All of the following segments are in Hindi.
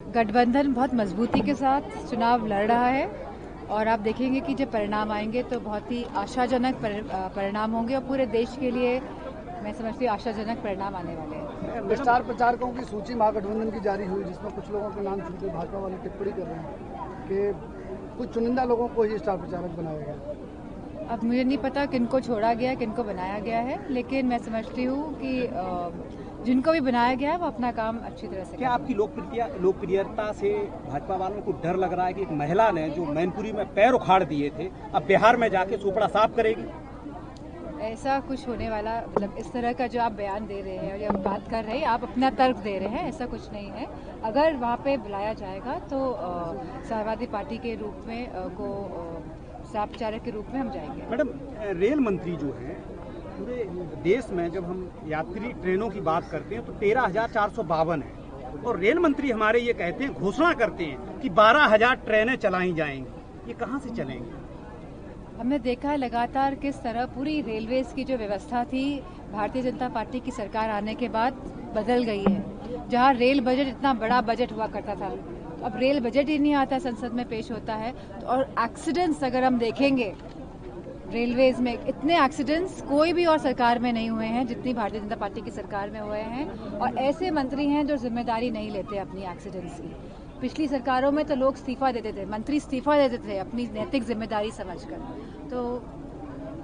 गठबंधन बहुत मजबूती के साथ चुनाव लड़ रहा है और आप देखेंगे कि जब परिणाम आएंगे तो बहुत ही आशाजनक परिणाम होंगे और पूरे देश के लिए मैं समझती हूँ आशाजनक परिणाम आने वाले हैं। स्टार प्रचारकों की सूची महागठबंधन की जारी हुई जिसमें कुछ लोगों के नाम छूटे, भाजपा वाले टिप्पणी कर रहे हैं कि कुछ चुनिंदा लोगों को ही स्टार प्रचारक बनाया गया। अब मुझे नहीं पता किनको छोड़ा गया किनको बनाया गया है, लेकिन मैं समझती हूँ कि जिनको भी बनाया गया है वो अपना काम अच्छी तरह से। क्या आपकी लोकप्रियता से भाजपा वालों को डर लग रहा है कि एक महिला ने जो मैनपुरी में पैर उखाड़ दिए थे अब बिहार में जाके सुपड़ा साफ करेगी? ऐसा कुछ होने वाला मतलब इस तरह का जो आप बयान दे रहे हैं और या बात कर रहे हैं, आप अपना तर्क दे रहे हैं, ऐसा कुछ नहीं है। अगर वहाँ पे बुलाया जाएगा तो समाजवादी पार्टी के रूप में स्टार प्रचारक के रूप में हम जाएंगे। मैडम, रेल मंत्री जो हैं पूरे देश में जब हम यात्री ट्रेनों की बात करते हैं तो 13,452 है और रेल मंत्री हमारे ये कहते हैं, घोषणा करते हैं कि 12,000 ट्रेनें चलाई जाएंगी। ये कहाँ से चलेंगी? हमने देखा है लगातार किस तरह पूरी रेलवेज की जो व्यवस्था थी भारतीय जनता पार्टी की सरकार आने के बाद बदल गई है। जहां रेल बजट इतना बड़ा बजट हुआ करता था, अब रेल बजट ही नहीं आता, संसद में पेश होता है। तो और एक्सीडेंट्स अगर हम देखेंगे रेलवेज में, इतने एक्सीडेंट्स कोई भी और सरकार में नहीं हुए हैं जितनी भारतीय जनता पार्टी की सरकार में हुए हैं। और ऐसे मंत्री हैं जो जिम्मेदारी नहीं लेते अपनी एक्सीडेंट्स की। पिछली सरकारों में तो लोग इस्तीफा देते थे, मंत्री इस्तीफा देते थे अपनी नैतिक जिम्मेदारी समझकर। तो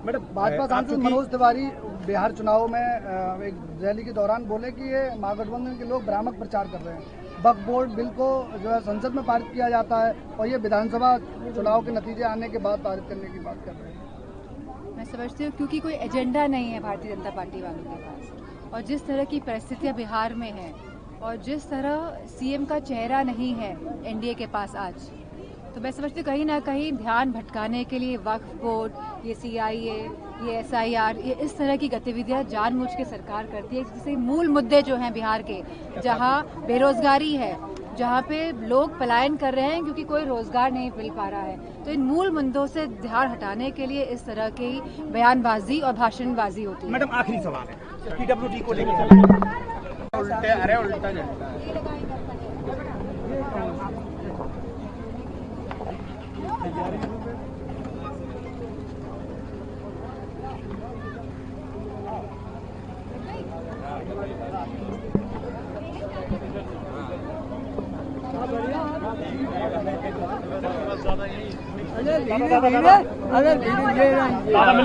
मैडम, भाजपा सांसद मनोज तिवारी बिहार चुनाव में एक रैली के दौरान बोले कि ये महागठबंधन के लोग भ्रामक प्रचार कर रहे हैं। वक्फ बोर्ड बिल को जो है संसद में पारित किया जाता है और ये विधानसभा चुनाव के नतीजे आने के बाद पारित करने की बात कर रहे हैं। मैं समझती हूँ क्योंकि कोई एजेंडा नहीं है भारतीय जनता पार्टी वालों के पास, और जिस तरह की परिस्थितियाँ बिहार में हैं और जिस तरह सीएम का चेहरा नहीं है एनडीए के पास आज, तो मैं समझती हूँ कहीं ना कहीं ध्यान भटकाने के लिए वक्फ बोर्ड, ये सीआईए, ये एसआईआर, ये इस तरह की गतिविधियां जानबूझ के सरकार करती है। जिससे मूल मुद्दे जो हैं बिहार के, जहां बेरोजगारी है, जहां पे लोग पलायन कर रहे हैं क्योंकि कोई रोजगार नहीं मिल पा रहा है, तो इन मूल मुद्दों से ध्यान हटाने के लिए इस तरह की बयानबाजी और भाषणबाजी होती है। मैडम, आखिरी सवाल है, पीडब्ल्यूडी को लेकर उल्टा झंडा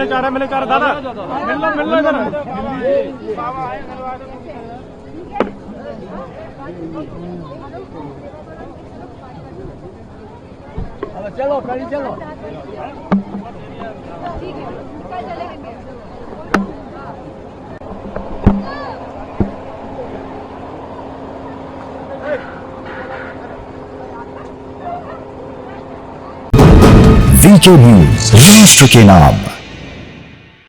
दादा मिले चार दादा मिल लो इधर। चलो चलो ठीक है, कल चलेंगे। वीके न्यूज, राष्ट्र के नाम।